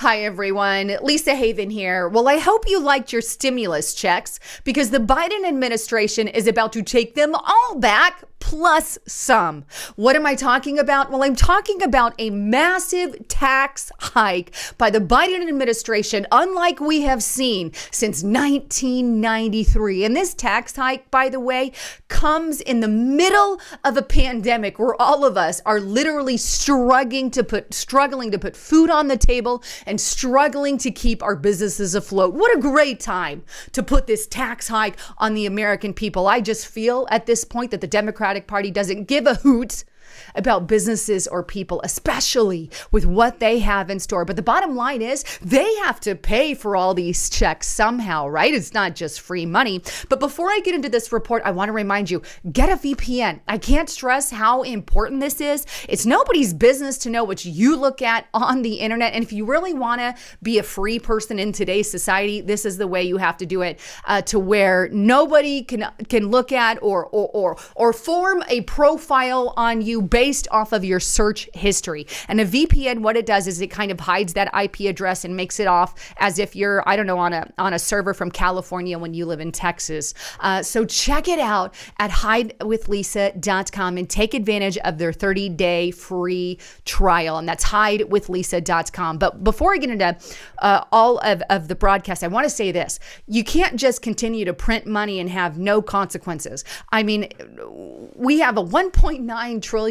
Hi, everyone. Lisa Haven here. Well, I hope you liked your stimulus checks because the Biden administration is about to take them all back plus some. What am I talking about? Well, I'm talking about a massive tax hike by the Biden administration, unlike we have seen since 1993. And this tax hike, by the way, comes in the middle of a pandemic where all of us are literally struggling to put food on the table and struggling to keep our businesses afloat. What a great time to put this tax hike on the American people. I just feel at this point that the Democratic Party doesn't give a hoot about businesses or people, especially with what they have in store. But the bottom line is they have to pay for all these checks somehow, right? It's not just free money. But before I get into this report, I want to remind you, get a VPN. I can't stress how important this is. It's nobody's business to know what you look at on the internet. And if you really want to be a free person in today's society, this is the way you have to do it, to where nobody can look at or form a profile on you based off of your search history. And a VPN, what it does is it kind of hides that IP address and makes it off as if you're, I don't know, on a server from California when you live in Texas. So check it out at hidewithlisa.com and take advantage of their 30-day free trial. And that's hidewithlisa.com. But before I get into all of the broadcast, I want to say this. You can't just continue to print money and have no consequences. I mean, we have a $1.9 trillion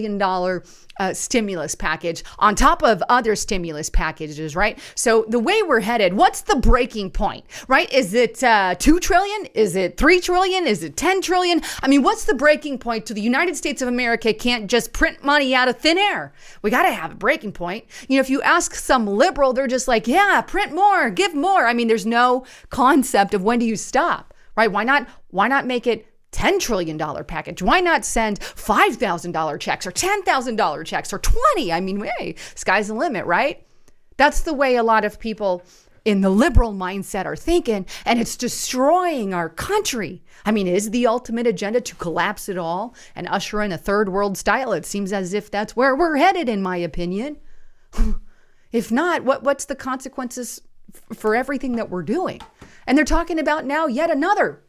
stimulus package on top of other stimulus packages, right? So the way we're headed, what's the breaking point, right? Is it 2 trillion? Is it 3 trillion? Is it 10 trillion? I mean, what's the breaking point to the United States of America can't just print money out of thin air? We got to have a breaking point. You know, if you ask some liberal, they're just like, yeah, print more, give more. I mean, there's no concept of when do you stop, right? Why not make it $10 trillion package? Why not send $5,000 checks or $10,000 checks or 20? I mean, hey, sky's the limit, right? That's the way a lot of people in the liberal mindset are thinking, and it's destroying our country. I mean, is the ultimate agenda to collapse it all and usher in a third world style? It seems as if that's where we're headed, in my opinion. If not, what's the consequences for everything that we're doing? And they're talking about now yet another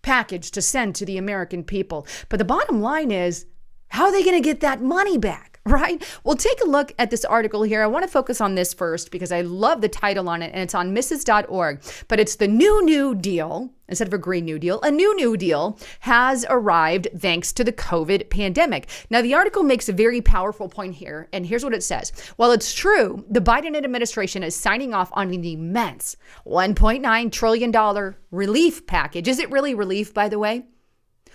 package to send to the American people. But the bottom line is, how are they going to get that money back, right? Well, take a look at this article here. I want to focus on this first because I love the title on it, and it's on Mrs.org. But it's the New Deal. Instead of a Green New Deal, a New Deal has arrived thanks to the COVID pandemic. Now, the article makes a very powerful point here, and here's what it says. While it's true, the Biden administration is signing off on an immense $1.9 trillion relief package. Is it really relief, by the way?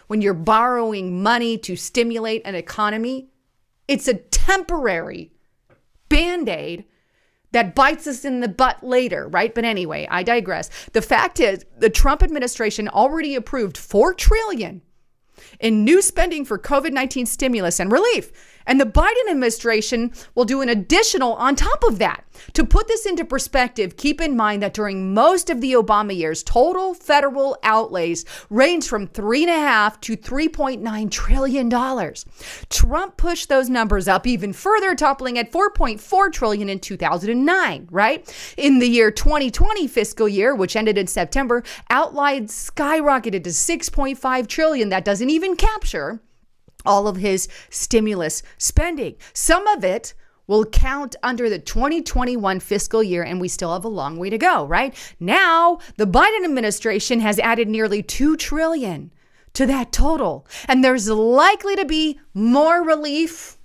When you're borrowing money to stimulate an economy, it's a temporary Band-Aid that bites us in the butt later, right? But anyway, I digress. The fact is, the Trump administration already approved $4 trillion in new spending for COVID-19 stimulus and relief. And the Biden administration will do an additional on top of that. To put this into perspective, keep in mind that during most of the Obama years, total federal outlays ranged from $3.5 to $3.9 trillion. Trump pushed those numbers up even further, toppling at $4.4 trillion in 2009, right? In the year 2020 fiscal year, which ended in September, outlays skyrocketed to $6.5 trillion. That doesn't even capture all of his stimulus spending. Some of it will count under the 2021 fiscal year, and we still have a long way to go, right? Now, the Biden administration has added nearly $2 trillion to that total, and there's likely to be more relief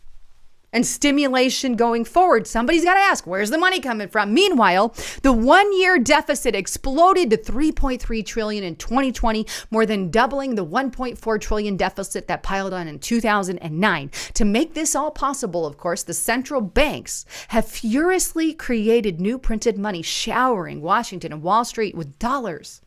and stimulation going forward. Somebody's got to ask, where's the money coming from? Meanwhile, the one-year deficit exploded to $3.3 trillion in 2020, more than doubling the $1.4 trillion deficit that piled on in 2009. To make this all possible, of course, the central banks have furiously created new printed money, showering Washington and Wall Street with dollars.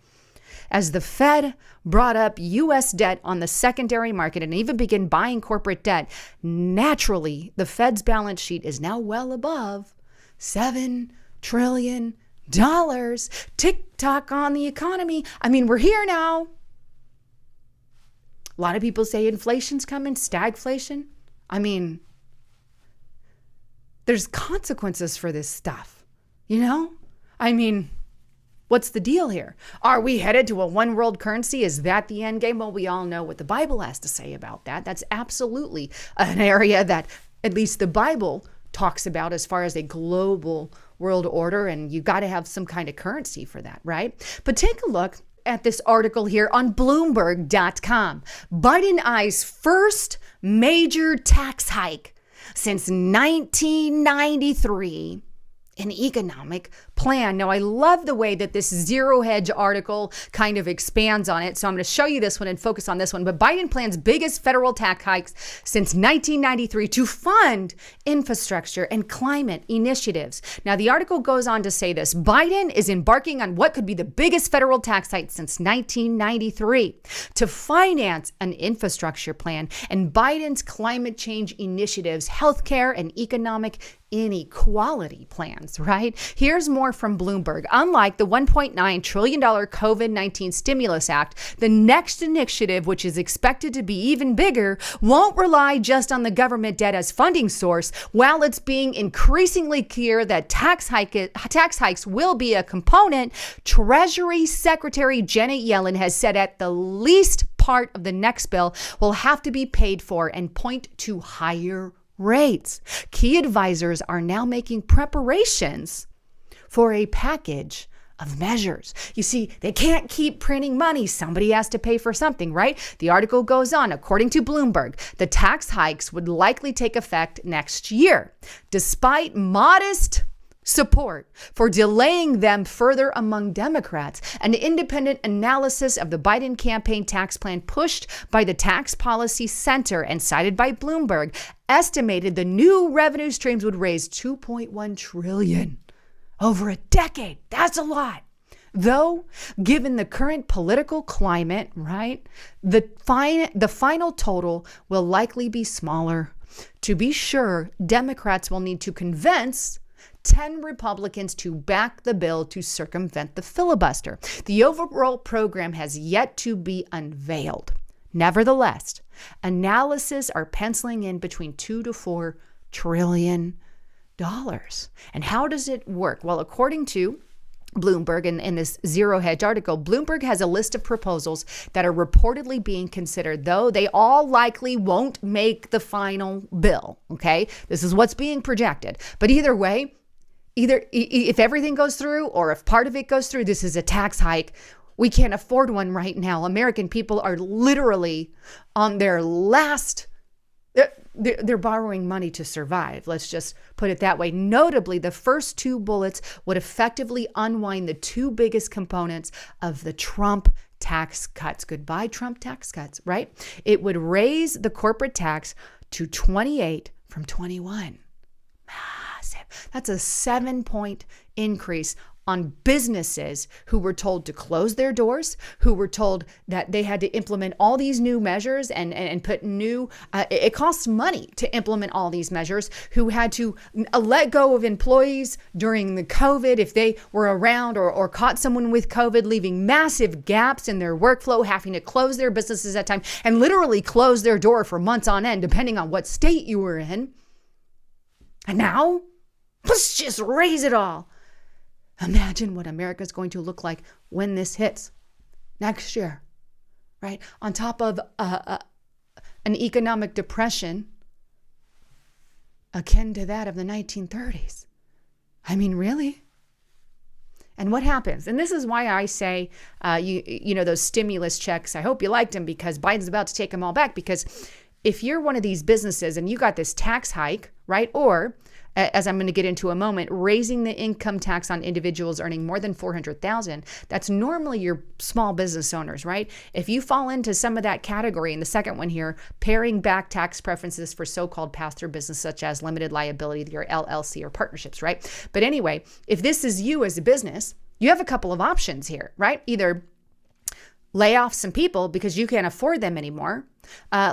As the Fed brought up U.S. debt on the secondary market and even began buying corporate debt, naturally, the Fed's balance sheet is now well above $7 trillion. Tick-tock on the economy. I mean, we're here now. A lot of people say inflation's coming, stagflation. I mean, there's consequences for this stuff, you know? I mean, what's the deal here? Are we headed to a one world currency? Is that the end game? Well, we all know what the Bible has to say about that. That's absolutely an area that at least the Bible talks about as far as a global world order, and you got to have some kind of currency for that, right? But take a look at this article here on Bloomberg.com. Biden eyes first major tax hike since 1993. An economic plan. Now, I love the way that this Zero Hedge article kind of expands on it. So I'm going to show you this one and focus on this one. But Biden plans biggest federal tax hikes since 1993 to fund infrastructure and climate initiatives. Now, the article goes on to say this. Biden is embarking on what could be the biggest federal tax hike since 1993 to finance an infrastructure plan and Biden's climate change initiatives, healthcare, and economic inequality plans, right? Here's more from Bloomberg. Unlike the $1.9 trillion COVID-19 Stimulus Act, the next initiative, which is expected to be even bigger, won't rely just on the government debt as funding source. While it's being increasingly clear that tax hikes will be a component, Treasury Secretary Janet Yellen has said at the least part of the next bill will have to be paid for and point to higher rates. Key advisors are now making preparations for a package of measures. You see, they can't keep printing money. Somebody has to pay for something, right? The article goes on. According to Bloomberg, the tax hikes would likely take effect next year, despite modest support for delaying them further among Democrats. An independent analysis of the Biden campaign tax plan pushed by the Tax Policy Center and cited by Bloomberg estimated the new revenue streams would raise $2.1 trillion over a decade. That's a lot. Though, given the current political climate, right, the final total will likely be smaller. To be sure, Democrats will need to convince 10 Republicans to back the bill to circumvent the filibuster. The overall program has yet to be unveiled. Nevertheless, analysts are penciling in between $2 to $4 trillion. And how does it work? Well, according to Bloomberg, in this Zero Hedge article, Bloomberg has a list of proposals that are reportedly being considered, though they all likely won't make the final bill. Okay, this is what's being projected. But either way, if everything goes through or if part of it goes through, this is a tax hike. We can't afford one right now. American people are literally on their last. They're borrowing money to survive. Let's just put it that way. Notably, the first two bullets would effectively unwind the two biggest components of the Trump tax cuts. Goodbye, Trump tax cuts, right? It would raise the corporate tax to 28 from 21. Massive. That's a 7-point increase on businesses who were told to close their doors, who were told that they had to implement all these new measures and put new, it costs money to implement all these measures, who had to let go of employees during the COVID if they were around or caught someone with COVID, leaving massive gaps in their workflow, having to close their businesses at time and literally close their door for months on end, depending on what state you were in. And now, let's just raise it all. Imagine what America's going to look like when this hits next year, right? On top of an economic depression akin to that of the 1930s. I mean, really? And what happens? And this is why I say, you know, those stimulus checks, I hope you liked them because Biden's about to take them all back. Because if you're one of these businesses and you got this tax hike, right? Or as I'm going to get into a moment, raising the income tax on individuals earning more than $400,000, that's normally your small business owners, right? If you fall into some of that category, and the second one here, paring back tax preferences for so-called pass-through business such as limited liability or LLC or partnerships, right? But anyway, if this is you as a business, you have a couple of options here, right? Either lay off some people because you can't afford them anymore,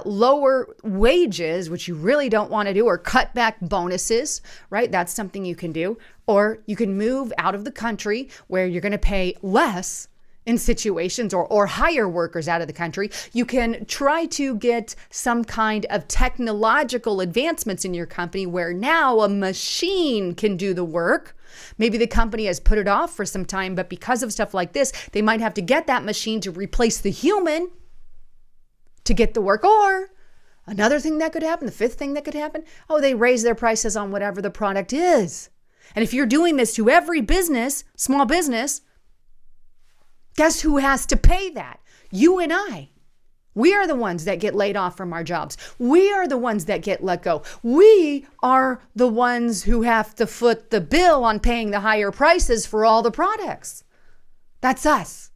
lower wages, which you really don't want to do, or cut back bonuses, right? That's something you can do. Or you can move out of the country where you're going to pay less in situations or hire workers out of the country. You can try to get some kind of technological advancements in your company where now a machine can do the work. Maybe the company has put it off for some time, but because of stuff like this, they might have to get that machine to replace the human to get the work. Or another thing that could happen, the fifth thing that could happen, they raise their prices on whatever the product is. And if you're doing this to every business, small business, guess who has to pay that? You and I. We are the ones that get laid off from our jobs. We are the ones that get let go. We are the ones who have to foot the bill on paying the higher prices for all the products. That's us.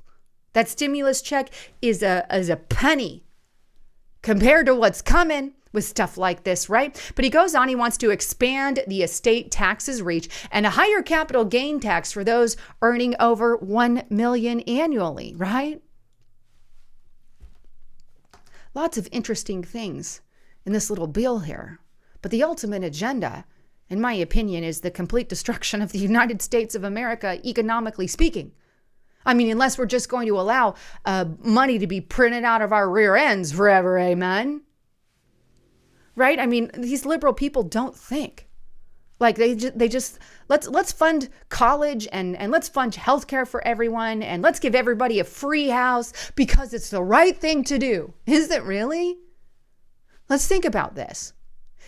That stimulus check is a penny compared to what's coming with stuff like this, right? But he goes on, he wants to expand the estate taxes reach and a higher capital gain tax for those earning over $1 million annually, right? Lots of interesting things in this little bill here. But the ultimate agenda, in my opinion, is the complete destruction of the United States of America, economically speaking. I mean, unless we're just going to allow money to be printed out of our rear ends forever, amen? Right? I mean, these liberal people don't think. Like they just let's fund college and let's fund healthcare for everyone and let's give everybody a free house because it's the right thing to do. Is it really? Let's think about this.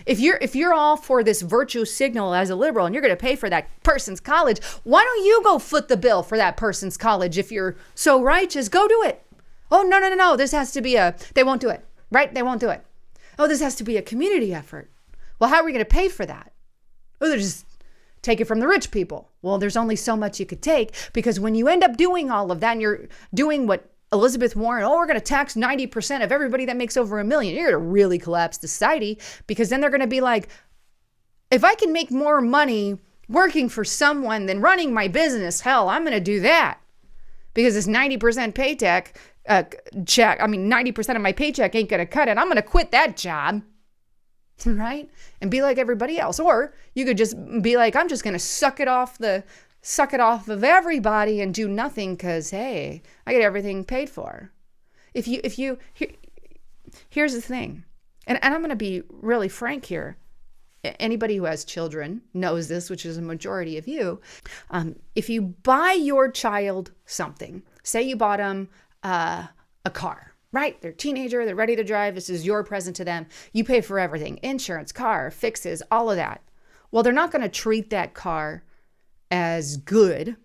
If you're all for this virtue signal as a liberal and you're going to pay for that person's college, why don't you go foot the bill for that person's college? If you're so righteous, go do it. Oh, no. This has to be they won't do it, right? They won't do it. Oh, this has to be a community effort. Well, how are we going to pay for that? Oh, they're just take it from the rich people. Well, there's only so much you could take because when you end up doing all of that and you're doing what Elizabeth Warren, we're going to tax 90% of everybody that makes over $1 million, you're going to really collapse society because then they're going to be like, if I can make more money working for someone than running my business, hell, I'm going to do that because this 90% paycheck check, 90% of my paycheck ain't going to cut it. I'm going to quit that job, right? And be like everybody else. Or you could just be like, I'm just going to suck it off of everybody and do nothing because, hey, I get everything paid for. Here's the thing, and I'm going to be really frank here. Anybody who has children knows this, which is a majority of you. If you buy your child something, say you bought them a car, right? They're a teenager, they're ready to drive. This is your present to them. You pay for everything, insurance, car, fixes, all of that. Well, they're not going to treat that car as good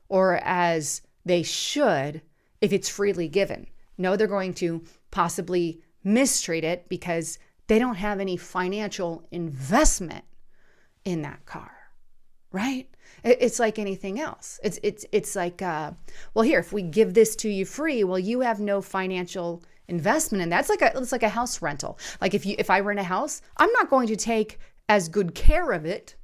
or as they should if it's freely given. No, they're going to possibly mistreat it because they don't have any financial investment in that car, right? It's like anything else. It's like, well, here, if we give this to you free, well, you have no financial investment. And it's like a house rental. Like if I rent a house, I'm not going to take as good care of it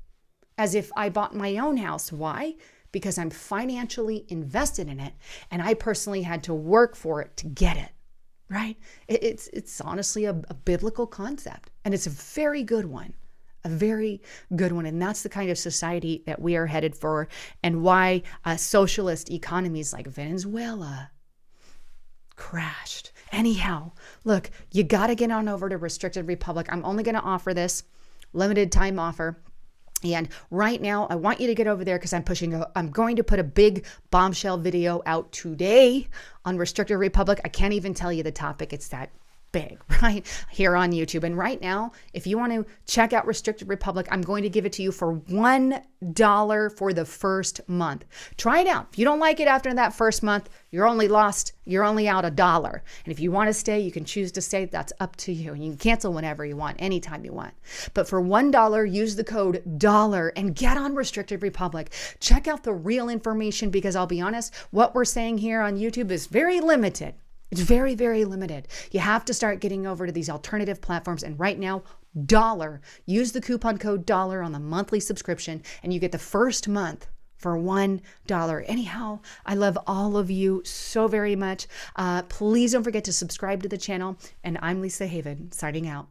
as if I bought my own house. Why? Because I'm financially invested in it. And I personally had to work for it to get it, right? It's honestly a biblical concept. And it's a very good one. A very good one. And that's the kind of society that we are headed for and why socialist economies like Venezuela crashed. Anyhow, look, you got to get on over to Restricted Republic. I'm only going to offer this limited time offer. And right now, I want you to get over there because I'm going to put a big bombshell video out today on Restricted Republic. I can't even tell you the topic. It's that big, right? Here on YouTube. And right now, if you want to check out Restricted Republic, I'm going to give it to you for $1 for the first month. Try it out. If you don't like it after that first month, you're only out $1. And if you want to stay, you can choose to stay. That's up to you. And you can cancel whenever you want, anytime you want. But for $1, use the code DOLLAR and get on Restricted Republic. Check out the real information because I'll be honest, what we're saying here on YouTube is very limited. It's very, very limited. You have to start getting over to these alternative platforms. And right now, $, use the coupon code DOLLAR on the monthly subscription and you get the first month for $1. Anyhow, I love all of you so very much. Please don't forget to subscribe to the channel. And I'm Lisa Haven, signing out.